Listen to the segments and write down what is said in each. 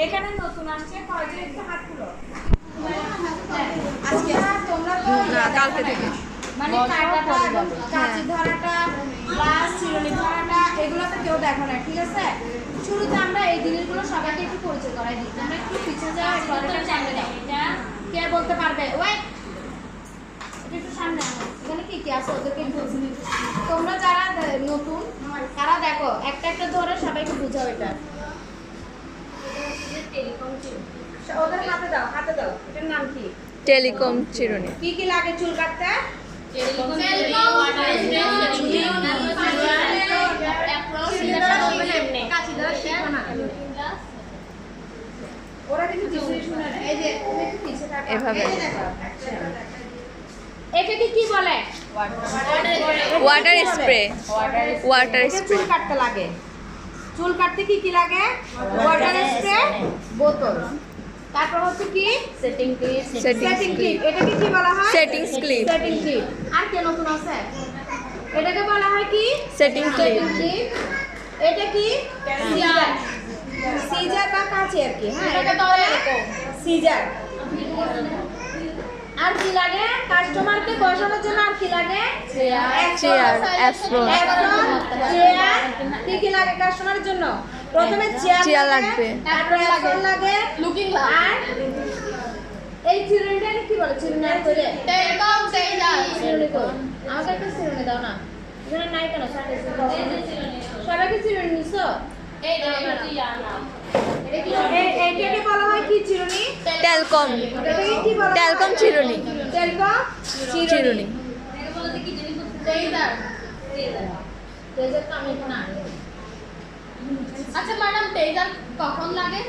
এখানে নতুন আসছে কয়জন একটু হাত তুলো। আজকে তোমরা তো কালকে থেকে মানে কাটাটা এবং কাঁচি ধরাটা প্লাস চিরুনি ধরাটা এগুলো তো কেউ দেখো না, ঠিক আছে? শুরুতে আমরা এই জিনিসগুলো সবাইকে একটু পরিচয় করাই দিই। তোমরা একটু পিছিয়ে যাও, ঘরের সামনে দাও। কে বলতে পারবে? ওই একটু সামনে আনো। এখানে কি কি আছে ওদেরকে একটু তোমরা যারা নতুন তারা দেখো একটা একটা ধরে সবাইকে বুঝাও এটা। ওদের হাতে দাও, হাতে দাও। এটার নাম কি? টেলিকম চিরুনি। কি কি লাগে চুল কাটতে? ওরা কিন্তু কিছুই শুনে না। এই যে তুমি একটু পিছে থাকো। এভাবে। এটাকে কি বলে? Water spray. ওয়াটার এটা স্প্রে। চুল কাটতে লাগে। চুল কাটতে কি কি লাগে? ওয়াটার স্প্রে, বোতল। তারপর হচ্ছে কি? Setting setting clip. এটাকে কি বলা হয়? Settings clip. Setting clip. আর কি নতুন আছে? এটাকে বলা হয় কি? Setting clip. ক্লিপ। এটা কি? সিজার। সিজার বা কাঁচি আর কি। হ্যাঁ, এটা তো সিজার। আর কি লাগে কাস্টমারকে বসানোর জন্য? আর কি লাগে? Chair, apron. চেয়ার। কি কি লাগে কাস্টমারের জন্য? প্রথমে চেয়ার লাগবে। তারপর অ্যাপ্রন লাগে, লুকিং গ্লাস। আর এই চিরুনিটা কি বলে? চিরুনি আর করে চিরুনি কই? আমাকে একটা চিরুনি দাও না। এখানে নাই কেন? সবাইকে চিরুনি নিছো? এইটাকে বলা হয় কি চিরুনি? টেলকম। এটাকে কি বলা হয়? টেলকম চিরুনি। টেলকম চিরুনি। টেজার তো আমি এখন আনি। আচ্ছা ম্যাডাম টেজার কখন লাগে?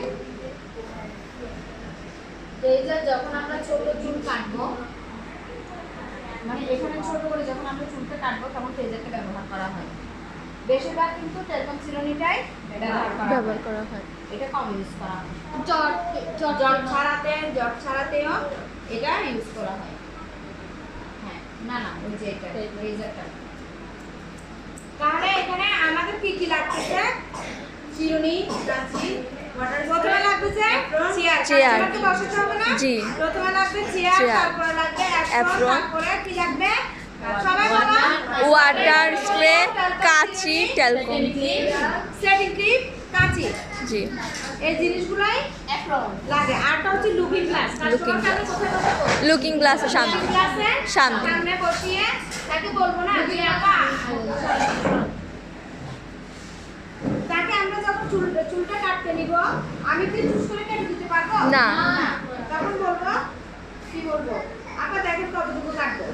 টেজার যখন আমরা ছোট চুল কাটবো, মানে এখানে ছোট করে যখন আমরা চুলটা কাটবো তখন টেজারটা ব্যবহার করা হয়। বেশিরভাগ কিন্তু টেলকম চিরুনিটাই ব্যবহার করা হয়। এটা কম ইউজ করা হয়। জট ছাড়াতেও এটা ইউজ করা হয়। হ্যাঁ, না না ওই যে এটা টেজারটা। তাহলে এখানে আমাদের কি কি লাগতেছে? চিরুনি, কাঁচি, ওয়াটার প্রথমে লাগতেছে চেয়ার। চেয়ার। কাস্টমারকে বসাতে হবে না? জি। প্রথমে লাগবে চেয়ার, তারপরে লাগবে অ্যাপ্রন, তারপরে কি লাগবে? সবাই বলো। ওয়াটার স্প্রে, কাঁচি, টেলকম। সেটিং ক্লিপ, কাঁচি। জি। এই জিনিসগুলাই অ্যাপ্রন লাগে। আরটা হচ্ছে লুকিং গ্লাস। লুকিং কাস্টমারকে গ্লাস। কোথায় বসাবো? লুকিং গ্লাসের সামনে। লুকিং গ্লাসের সামনে। সামনে বসিয়ে তাকে বলবো না যে আপা, তাকে আমরা যখন চুলটা কাটতে নিব, আমি কি চুজ করে কেটে দিতে পারবো? না। তখন বলবো কি বলবো? আপা দেখেন কতটুকু কাটবো।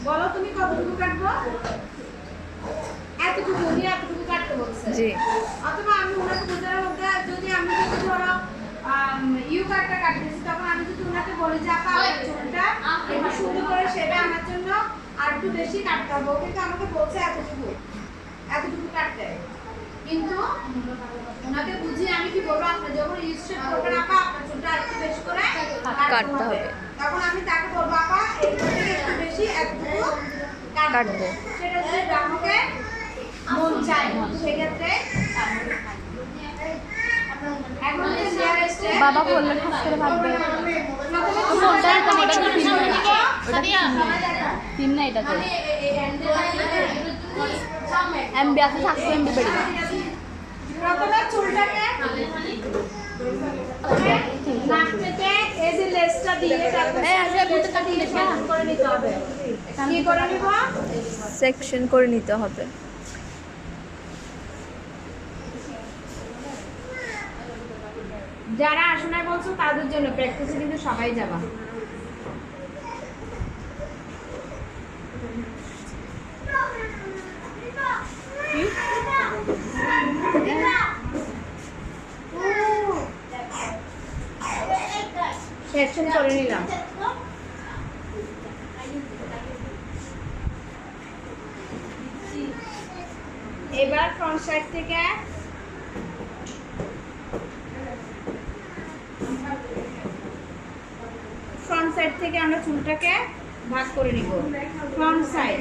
বলো তুমি কতটুকু কাটবো? এতটুকু, উনি এতটুকু কাটতে বলছে। জি। অথবা আমি ওনাকে বোঝানোর মধ্যে যদি আমি যদি ধরো ইউ কাটটা কাটতেছি, তখন আমি যদি ওনাকে বলি যে আপা আমার চুলটা একটু সুন্দর করে সেটা আমার জন্য আর একটু বেশি কাটতে হবে, ও কিন্তু আমাকে বলছে এতটুকু কাটতে। কিন্তু ওনাকে বুঝিয়ে আমি কি বলবো, আপনি যখন ইউস্টেড করবেন আপা আপনার চুলটা আর একটু বেশি করে কাটতে হবে। তখন আমি তাকে বলবো আপা এইটা থেকে একটু বেশি এতটুকু কাটবো। সেটা যদি গ্রাহকের মন চায় সেক্ষেত্রে এখন যে হেয়ার স্টাইল বাবা বললে খাস করে ভাববে ফোনটা এরকম ওটা কি পিন না ওটা পিন না এটাতে এমবি আছে 700 এমবি বেড়ে প্রথমে চুলটাকে নাক থেকে এই যে লেসটা দিয়ে তারপরে লেসটা দিয়ে সেকশন করে নিতে হবে। কি করে নিব? সেকশন করে নিতে হবে। যারা আসনে বলছো তাদের জন্য প্র্যাকটিসে কিন্তু সবাই যাবা। সেকশন করে নিলাম। এবার ফ্রন্ট সাইড থেকে আমরা চুলটাকে ভাগ করে নিব। ফ্রন্ট সাইড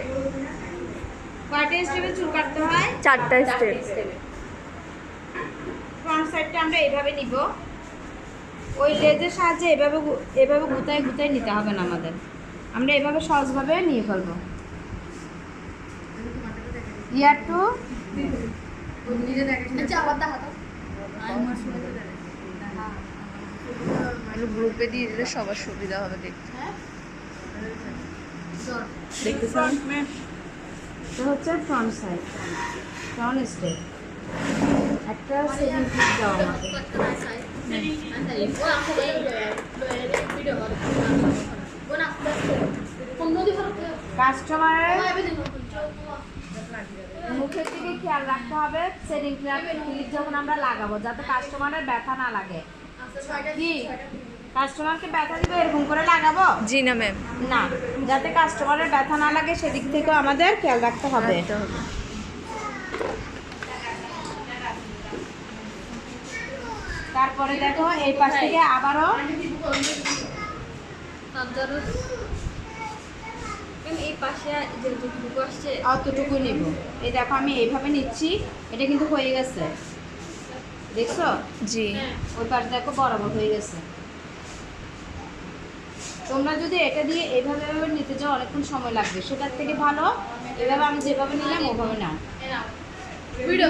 কয়টা স্টেপে চুল কাটতে হয়? 4টা স্টেপ। ফ্রন্ট সাইডটা আমরা এইভাবে নিব। ওই লেজের সাহায্যে এভাবে গুতায় গুতায় নিতে হবে না আমাদের, আমরা এভাবে সহজভাবে নিয়ে ফেলবো। ইয়ার টু গ্রুপে দিয়ে দিলে সবার সুবিধা হবে দেখতে। দেখতেছেন? এটা হচ্ছে ফ্রন্ট সাইড, ফ্রন্ট স্টেপ। একটা সেকেন্ড ক্লিক দাও আমাকে। কাস্টমারের মুখের দিকে খেয়াল রাখতে হবে সেটিং ক্লিপ যখন আমরা লাগাবো, যাতে কাস্টমারের ব্যথা না লাগে। কি কাস্টমারকে ব্যথা দিবে এরকম করে লাগাবো? জি না ম্যাম। না, যাতে কাস্টমারের ব্যথা না লাগে সেদিক থেকেও আমাদের খেয়াল রাখতে হবে। তারপরে দেখো এই পাশ থেকে আবারও এই পাশে যেটুকু আসছে অতটুকু নিব। এই দেখো আমি এইভাবে নিচ্ছি, এটা কিন্তু হয়ে গেছে, দেখছো? জি। ওই পাশ দেখো বরাবর হয়ে গেছে। তোমরা যদি এটা দিয়ে এইভাবে এভাবে নিতে যাও অনেকক্ষণ সময় লাগবে, সেটার থেকে ভালো এভাবে আমি যেভাবে নিলাম ওভাবে নাও। ভিডিও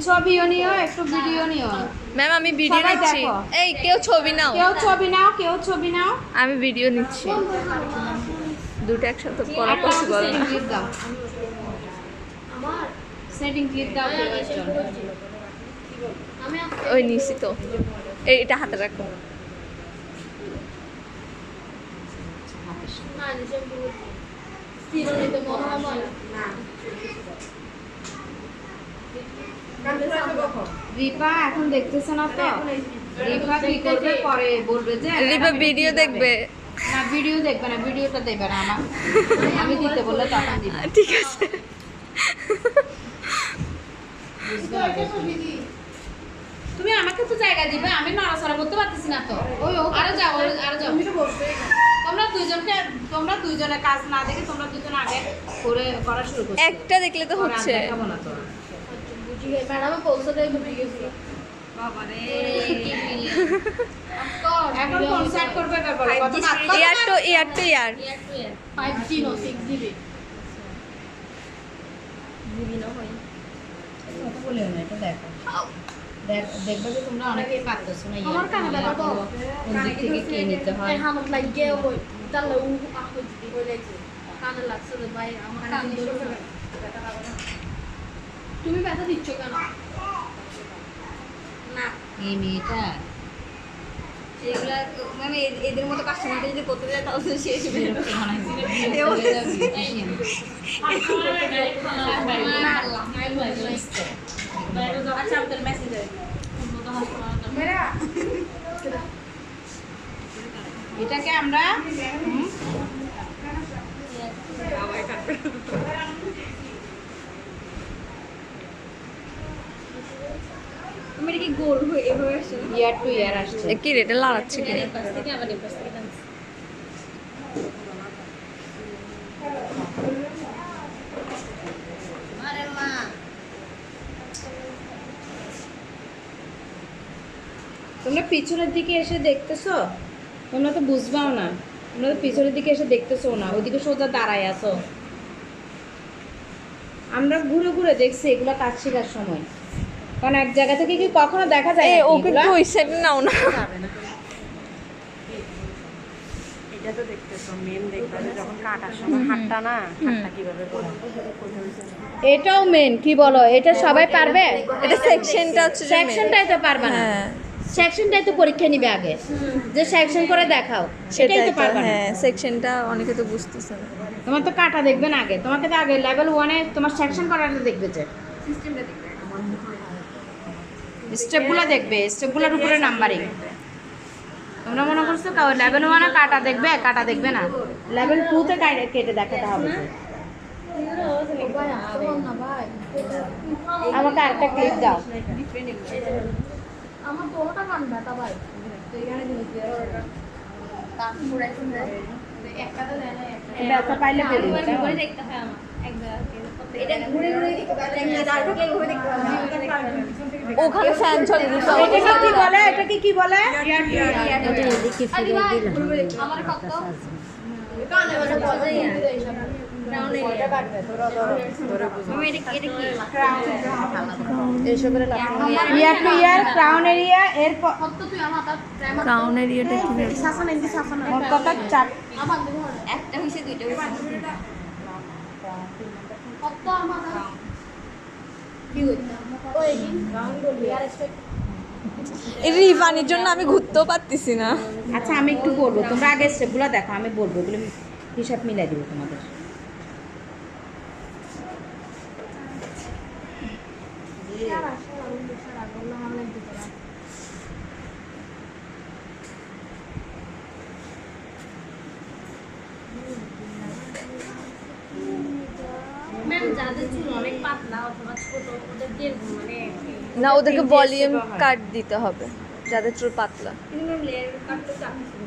ছবিও নিও, একটু ভিডিও নিও। ম্যাম আমি ভিডিও সবাই নিচ্ছি। দেখো। এই কেউ ছবি নাও। কেউ ছবি নাও, কেউ ছবি নাও। আমি ভিডিও নিচ্ছি। দুটো একসাথে করা একটা পসিবল সেটিং না। ক্লিপ দাও, সেটিং ক্লিপ দাও। ওই নিছি তো। এটা হাতে রাখো। রিপা এখন দেখতেছে না তো, রিপা কি করবে পরে বলবে যে রিপা ভিডিও দেখবে। না, ভিডিও দেখবে না, ভিডিওটা দেবে না আমার, আমি দিতে বললে তখন দিবে। ঠিক আছে। বুঝবে না, বুঝবে না। তুমি আমাকে তো জায়গা দিবে, আমি নড়াচড়া করতে পারতেছি না তো। ওই আরো যাও, আরো যাও। তোমরা দুইজনে কাজ না দেখে তোমরা দুজন আগে করা শুরু করছো। একটা দেখলে তো হচ্ছে। দেখাবো না তো। ম্যাডামে পৌঁছে দেয় বুঝে গেছি বাবারে এখন কোন সেট করবে বলো, কত ইয়ার টু ইয়ার। 5G নো 6GB কথা বলেও না, এটা দেখো। দেখবে যে তোমরা অনেকেই পারতেছো না। আমার কানে ব্যথা তো। কোন দিক থেকে কে নিতে হয়। হামত লাগে ওই তাহলে ও আহজি হয়ে গেছে কানে লাগছে রে ভাই, আমার কান ধরে ব্যথা লাগে না। তুমি ব্যথা দিচ্ছ কেন? না এই মেয়েটা এগুলা মানে এদের মতো কাস্টমারকে যদি করতে যায় তাহলে শেষ হবে। বিরক্ত মনে হয়। আচ্ছা আপনার মেসেজ এটাকে আমরা তুমি কি গোল হয়ে এভাবে আসছে ইয়ার টু ইয়ার আসছে। কি রে এটা লাগাচ্ছে কি? এই পাশ থেকে আবার এই পাশ থেকে টানছি। আরে মা তোমরা পিছনের দিকে এসে দেখতেছো, তোমরা তো বুঝবাও না, তোমরা তো পিছনের দিকে এসে দেখতেছো না, ওইদিকে সোজা দাঁড়ায় আছো। আমরা ঘুরে ঘুরে দেখছি এগুলো কাজ শেখার সময়, কারণ এক জায়গা থেকে কি কখনো দেখা যায় এই নাকি ওকে এগুলা? একটু ওই সাইড নাও না। এটা তো দেখতেছো মেন দেখবা যে যখন কাটার সময় হাতটা না হাতটা কিভাবে করবে। এটাও মেন, কি বলো, এটা সবাই পারবে? এটা সেকশনটা হচ্ছে যে main। সেকশনটাই তো পারবে না, হ্যাঁ সেকশনটাই তো পরীক্ষা নিবে আগে, যে সেকশন করে দেখাও, সেটাই সেটাই তো তো। পারবে না। হ্যাঁ সেকশনটা অনেকে তো বুঝতেছে না। তোমার তো কাটা দেখবে না আগে, তোমাকে তো আগে লেভেল 1-এ তোমার সেকশন করাটা দেখবে, যে সিস্টেমটা দেখবে স্টেপগুলো দেখবে, স্টেপগুলোর উপরে নাম্বারিং। তোমরা মনে করছো লেভেল 1-এ কাটা দেখবে, কাটা দেখবে না, লেভেল 2-তে কেটে দেখাতে হবে। ভাই আসতে না ভাই আমাকে আরেকটা ক্লিপ দাও। আমার তোটা কান ব্যথা ভাই কান পুরাই একটা তো দেয় না একটা ব্যথা পাইলে বলি, দেখতে হয় আমার এক জায়গা থেকে এটা ঘুরে ঘুরে দিতে পারে দাঁড় থাকলে ঘুরে দেখতে পাবে ওখানে ফ্যান চলে দিতে এটাকে কি বলে? এটাকে কি বলে? আমার কত কানে বসে বজাই রাউন্ড এরিয়া আমি এটা কি ইয়ার টু ইয়ার ক্রাউন এরিয়া এর কত তুই আমার তার ক্রাউন এরিয়াটা কি বলছে? শাসন এন্ড শাসন মোট কথা 4 আমার একটা হইছে দুইটা হইছে কত আমার কি হইছে ওই রাউন্ড বলি আর এক্সপেক্ট এই রিভানির জন্য আমি ঘুরতেও পারতেছি না। আচ্ছা আমি একটু বলবো, তোমরা আগে স্টেপগুলো দেখো, আমি বলবো এগুলো হিসাব মিলাই দিব তোমাদের। ম্যাম যাদের চুল অনেক পাতলা অথবা ছোট ওদের দিয়ে মানে না, ওদেরকে ভলিউম কাট দিতে হবে যাদের চুল পাতলা। কিন্তু ম্যাম লেয়ার কাট তো চাকরি শুরু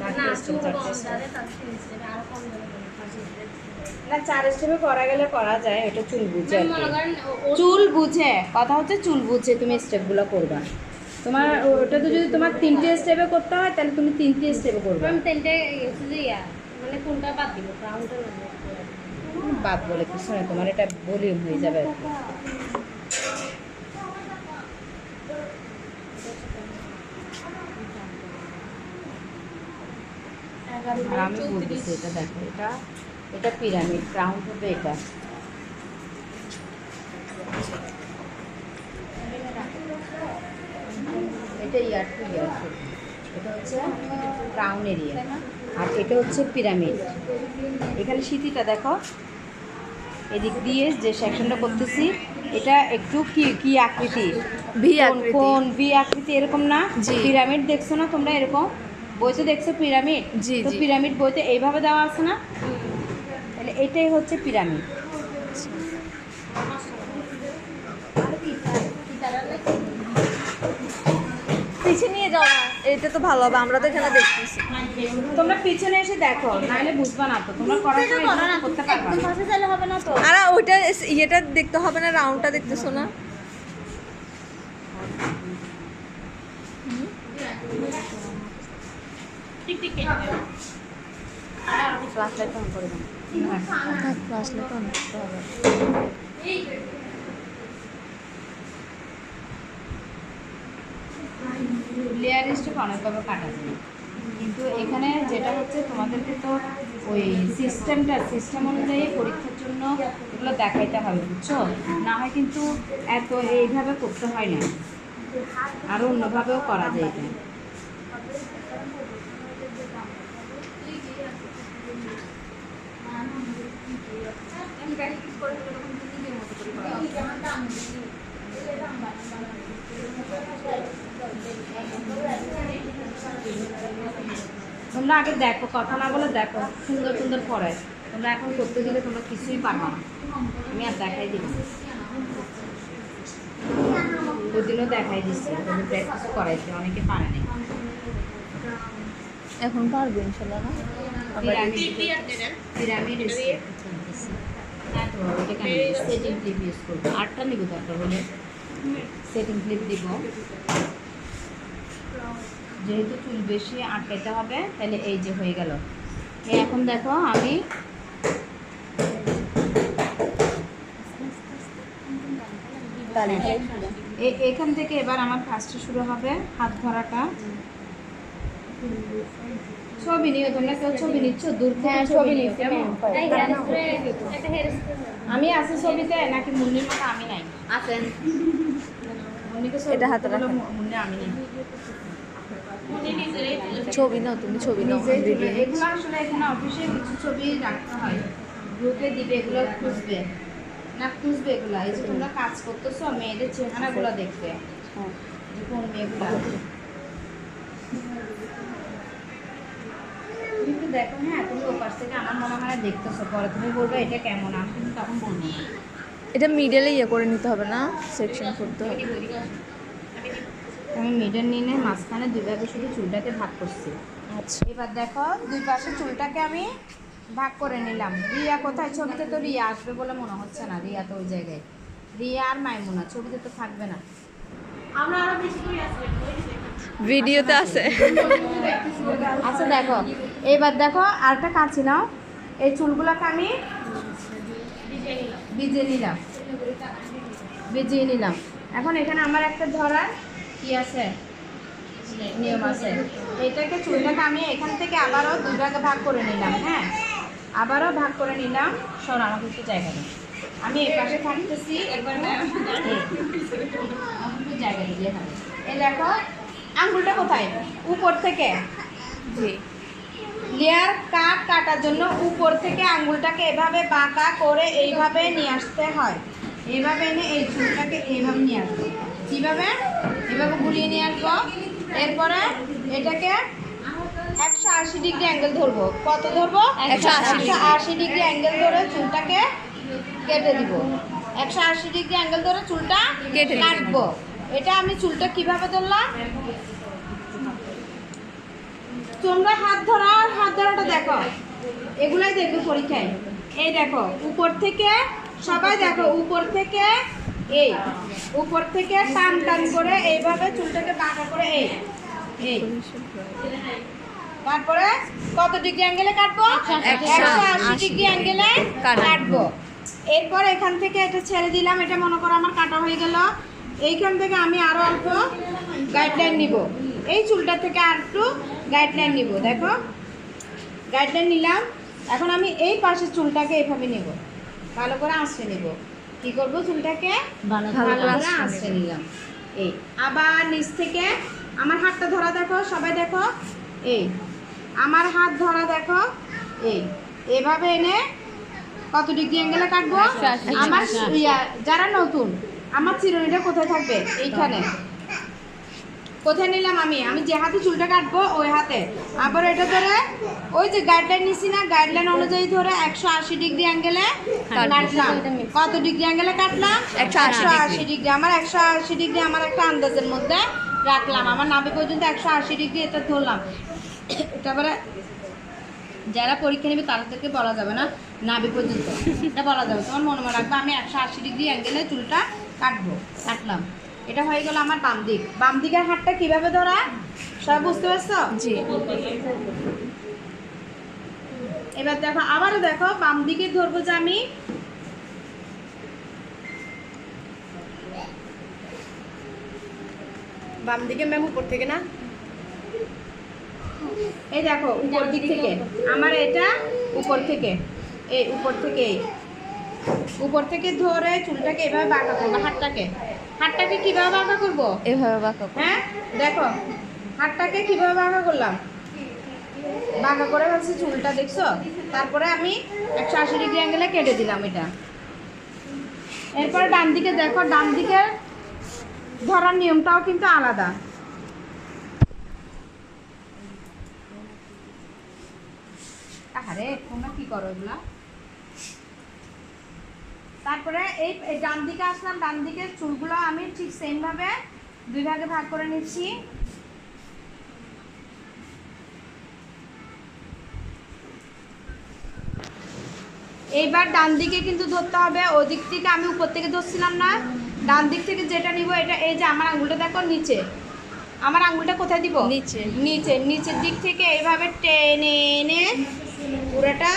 হয় না চুল কম যাদের তার সিস্টেমে আরো কম যাবে না 4 স্টেপে করা গেলে করা যায়, এটা চুল বুঝে আর কি। মনে করেন চুল বুঝে, কথা হচ্ছে চুল বুঝে তুমি স্টেপগুলো করবা। তোমার ওটা তো যদি তোমার 3টে স্টেপে করতে হয় তাহলে তুমি 3টে স্টেপে করবে। ম্যাম তিনটে ইয়া মানে কোনটা বাদ দিব রাউন্ডটা না বাদ বলে কিছু না, তোমার এটা ভলিউম হয়ে যাবে আর কি। আর আমি বলতেছি এটা দেখো, এটা পিরামিড, ক্রাউন হবে এটা। এটা ইয়ার টু ইয়ার, এটা হচ্ছে ক্রাউন এরিয়া, আর এটা হচ্ছে পিরামিড। এখানে সিটিটা দেখো, এদিক দিয়ে যে সেকশনটা করতেছি এটা একটু কি আকৃতি, ভি আকৃতি। কোন ভি আকৃতি এরকম না? জি। পিরামিড দেখছো না তোমরা? এরকম বইতে দেখছো পিরামিড? জি, তো জি। পিরামিড বইতে এইভাবে দেওয়া আছে না? তাহলে এটাই হচ্ছে পিরামিড। পিছে নিয়ে যাও না, এটা তো ভালো হবে, আমরা তো এখানে দেখতেছি। তোমরা পিছনে এসে দেখো, নাহলে বুঝবা না তো, তোমরা করার সময় এগুলো করতে পারবা না। পাশে চাইলে হবে না তো আর ওইটা ইয়েটা দেখতে হবে না, রাউন্ডটা দেখতেছো না? ঠিক ঠিক ফ্ল্যাশ লাইট অন করে দাও। আসলে তো অনেক হবে। লেয়ার স্টেপ অনেকভাবে কাটা যায়, কিন্তু এখানে যেটা হচ্ছে তোমাদেরকে তো ওই সিস্টেম অনুযায়ী পরীক্ষার জন্য এগুলো দেখাইতে হবে, বুঝছো? না হয় কিন্তু এত এইভাবে করতে হয় না, আরও অন্যভাবেও করা যায় এটা। তোমরা আগে দেখো, কথা না বলে দেখো, সুন্দর সুন্দর পড়ায়। তোমরা এখন করতে দিলে তোমরা কিছুই পারবা না, আমি আর দেখাই দিব। ওই দিনও দেখাই দিচ্ছি, ওদের প্র্যাকটিস করাইছি, অনেকে পারে না। এখন পারবো ইনশাল্লাহ না? পিরামিড সেটিং ক্লিপ ইউজ করবো, 8টা নিব দরকার হলে সেটিং ক্লিপ দিব, যেহেতু চুল বেশি আটকাইতে হবে তাহলে এই যে হয়ে গেল। এখন দেখো আমি এখান থেকে এবার আমার কাজটা শুরু হবে, হাত ধরাটা। ছবি নিও, তোমরা কেউ ছবি নিচ্ছ? দূর থেকে ছবি নিও কেমন? আমি আছি ছবিতে নাকি মুন্নির মতো আমি নাই? আছেন মুন্নিকে এটা হাতে রাখেন। মুন্নি আমি নেই। ছবি নাও, তুমি ছবি নাও, নিজে ভিডিও নিও। এগুলো আসলে এখানে অফিসে কিছু ছবি রাখতে হয়, গ্রুপে দিবে, এগুলো খুঁজবে না, খুঁজবে এগুলো। এই যে তোমরা কাজ করতেছো, মেয়েদের চেহারাগুলো দেখবে যে কোন মেয়েগুলো আছে। তুমি একটু দেখো, হ্যাঁ তুমি ওপাশ থেকে আমার মনে হয় দেখতেছো, পরে তুমি বলবে এটা কেমন, আমি কিন্তু তখন বলবো না। এটা মিডলে ইয়ে করে নিতে হবে না, সেকশন করতে হবে। আমি মিডল নিয়ে মাঝখানে দুই ভাগে শুধু চুলটাকে ভাগ করছি। আচ্ছা, এবার দেখো দুই পাশে চুলটাকে আমি ভাগ করে নিলাম। রিয়া কোথায়? ছবিতে তো রিয়া আসবে বলে মনে হচ্ছে না। রিয়া তো ওই জায়গায়। রিয়া আর মাইমুনা ছবিতে তো থাকবে না। আমরা আরো বেশি করে আসলে ভিডিওতে আছে। আচ্ছা দেখো, এবার দেখো আরেকটা কাঁচি নাও। এই চুলগুলোকে আমি ভিজিয়ে নিলাম। এখন এখানে আমার একটা ধরার কি আছে, নিয়ম আছে। এটাকে চুলটাকে আমি এখান থেকে আবারও দুই ভাগে ভাগ করে নিলাম। হ্যাঁ, আবারও ভাগ করে নিলাম। শোনো, আমাকে একটু জায়গা দিই। আমি এই পাশে থাকতেছি, একটু জায়গা দিই এখানে। এই দেখো আঙ্গুলটা কোথায়? উপর থেকে। জি। লেয়ার কাটার জন্য উপর থেকে আঙ্গুলটাকে এভাবে বাঁকা করে এইভাবে নিয়ে আসতে হয়। এইভাবে এনে এই চুলটাকে এইভাবে নিয়ে আসবো। কীভাবে? এভাবে ঘুরিয়ে নিয়ে আসবো। এরপরে এটাকে 180 ডিগ্রি অ্যাঙ্গেল ধরবো। কত ধরবো? 180 ডিগ্রি অ্যাঙ্গেল ধরে চুলটাকে কেটে দিব। 180 ডিগ্রি অ্যাঙ্গেল ধরে চুলটা কেটে কাটবো। এটা আমি চুলটা কিভাবে ধরলাম? তোমরা হাত ধরাটা দেখো, এগুলাই দেখবে পরীক্ষায়। এই দেখো উপর থেকে, সবাই দেখো উপর থেকে, এই উপর থেকে টান টান করে এইভাবে চুলটাকে বাঁকা করে এই তারপরে কত ডিগ্রি অ্যাঙ্গেলে কাটবো? 180 ডিগ্রি অ্যাঙ্গেলে কাটবো। এরপর এখান থেকে এটা ছেড়ে দিলাম। এটা মনে করো আমার কাটা হয়ে গেল। এইখান থেকে আমি আরো অল্প গাইডলাইন নিব। এই চুলটা থেকে আর একটু গাইডলাইন নিব। দেখো গাইডলাইন নিলাম। এখন আমি এই পাশের চুলটাকে এইভাবে নেব, ভালো করে আঁচড়ে নেব। কি করব? চুলটাকে ভালো করে আঁচড়ে নিলাম। এই আবার নিচ থেকে আমার হাতটা ধরা দেখো, সবাই দেখো। এই আমার হাত ধরা দেখো। এই এভাবে এনে কত ডিগ্রি অ্যাঙ্গেলে কাটবো? আমার যারা নতুন, আমার চিরুনিটা কোথায় থাকবে? এইখানে। কোথায় নিলাম আমি যে হাতে চুলটা কাটবো ওই হাতে। আবার এটা ধরে ওই যে গাইডলাইন নিছি না, গাইডলাইন অনুযায়ী ধরে 180 ডিগ্রি অ্যাঙ্গেলে কাটলাম। কত ডিগ্রি অ্যাঙ্গেলে কাটলাম? 180 ডিগ্রি। আমার 180 ডিগ্রি আমার একটা আন্দাজের মধ্যে রাখলাম। আমার নাভি পর্যন্ত 180 ডিগ্রি এটা ধরলাম। তারপরে যারা পরীক্ষা নেবে তাদেরকে বলা যাবে না নাভি পর্যন্ত, এটা বলা যাবে। তোমার মনে রাখবে আমি 180 ডিগ্রি অ্যাঙ্গেলে চুলটা কাটলাম। এটা হয়ে গেল আমার বাম দিক। বাম দিকের হাতটা কিভাবে ধরা সব বুঝতে পারছো? জি। এবার দেখো, আবারও দেখো বাম দিকে ধরবো যে আমি বাম দিকে ম্যাম উপর থেকে না? এই দেখো উপর দিক থেকে আমার এটা উপর থেকে, এই উপর থেকে উপর থেকে ধরে চুলটাকে এভাবে বাঁকা করবো। হাতটাকে কিভাবে বাঁকা করবো? এভাবে বাঁকা করো। হ্যাঁ দেখো হাতটাকে কিভাবে বাঁকা করলাম, বাঁকা করে হচ্ছে চুলটা, দেখছো? তারপরে আমি 180 ডিগ্রি অ্যাঙ্গেলে কেটে দিলাম এটা। এরপর ডান দিকে দেখো, ডান দিকের ধরার নিয়মটাও কিন্তু আলাদা। আরে তোমরা কি করো এগুলা? তারপরে এই ডান দিকে আসলাম। ডান দিকের চুলগুলো আমি ঠিক সেম ভাবে দুই ভাগে ভাগ করে নিচ্ছি। এইবার ডান দিকে কিন্তু ধরতে হবে। ওই দিক থেকে আমি উপর থেকে ধরছিলাম না, ডান দিক থেকে যেটা নিব এটা। এই যে আমার আঙুলটা দেখো নিচে, আমার আঙুলটা কোথায় দিব? নিচের দিক থেকে এইভাবে টেনে এনে পুরোটা,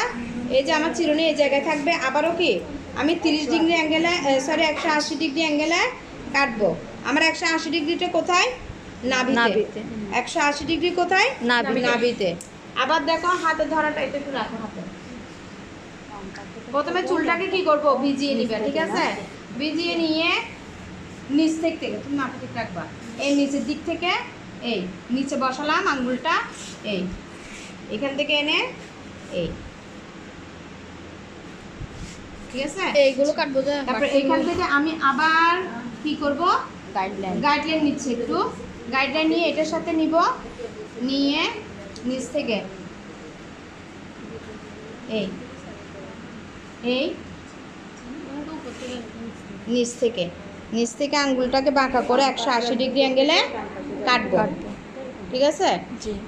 এই যে আমার চিরুনি এই জায়গায় থাকবে। আবারও কি আমি 30 ডিগ্রি অ্যাঙ্গেলে, 180 ডিগ্রি অ্যাঙ্গেলে কাটবো। আমার 180 ডিগ্রিটা কোথায়? নাভিতে। 180 ডিগ্রি কোথায়? নাভিতে। আবার দেখো হাতে ধরাটা এটা একটু রাখো হাতে। প্রথমে চুলটাকে কি করব? ভিজিয়ে নিবে, ঠিক আছে? ভিজিয়ে নিয়ে নিচ থেকে, তুমি মাথা ঠিক রাখবা, এই নিচের দিক থেকে এই নিচে বসালাম আঙ্গুলটা, এই এখান থেকে এনে এই, ঠিক আছে? এইগুলো কাটবো যে তারপর এখান থেকে আমি আবার কি করব? গাইডলাইন নিচ্ছি একটু। গাইডলাইন নিয়ে এটার সাথে নিব, নিয়ে নিচ থেকে এই নিচ থেকে আঙ্গুলটাকে বাঁকা করে 180 ডিগ্রি অ্যাঙ্গেলে কাটবো, ঠিক আছে?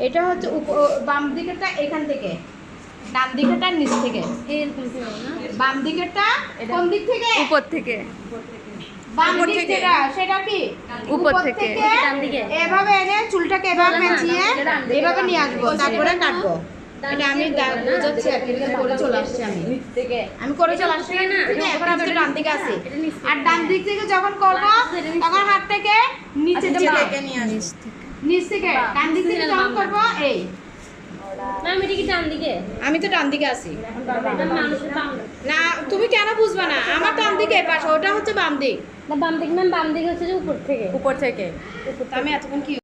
এটা হচ্ছে বাম দিকেরটা এখান থেকে, ডান দিকেরটা নিচ থেকে, এরকম করে না বাম দিকেরটা কোন দিক থেকে? উপর থেকে। বাম দিক থেকে সেটা কি? উপর থেকে। ডান দিকে। এভাবে এনে চুলটাকে এভাবে পেঁচিয়ে এভাবে নিয়ে আসবো, তারপরে কাটবো। এটা আমি বোঝাচ্ছি আর কি, এটা করে চলে আসছি আমি করে চলে আসছি না, এখন আমি তো ডান দিকে আছি। আর ডান দিক থেকে যখন করবো তখন হাত থেকে নিচে থেকে নিয়ে আসবো, নিচ থেকে ডান দিক থেকে যখন করবো এই ম্যাম এটা কি ডান দিকে? আমি তো ডান দিকে আছি মানুষের বাম না, তুমি কেন বুঝবা না? আমার ডান দিকে পাশে, ওটা হচ্ছে বাম দিক। না বাম দিক ম্যাম, বাম দিকে হচ্ছে যে উপর থেকে। উপর থেকে আমি এতক্ষণ কি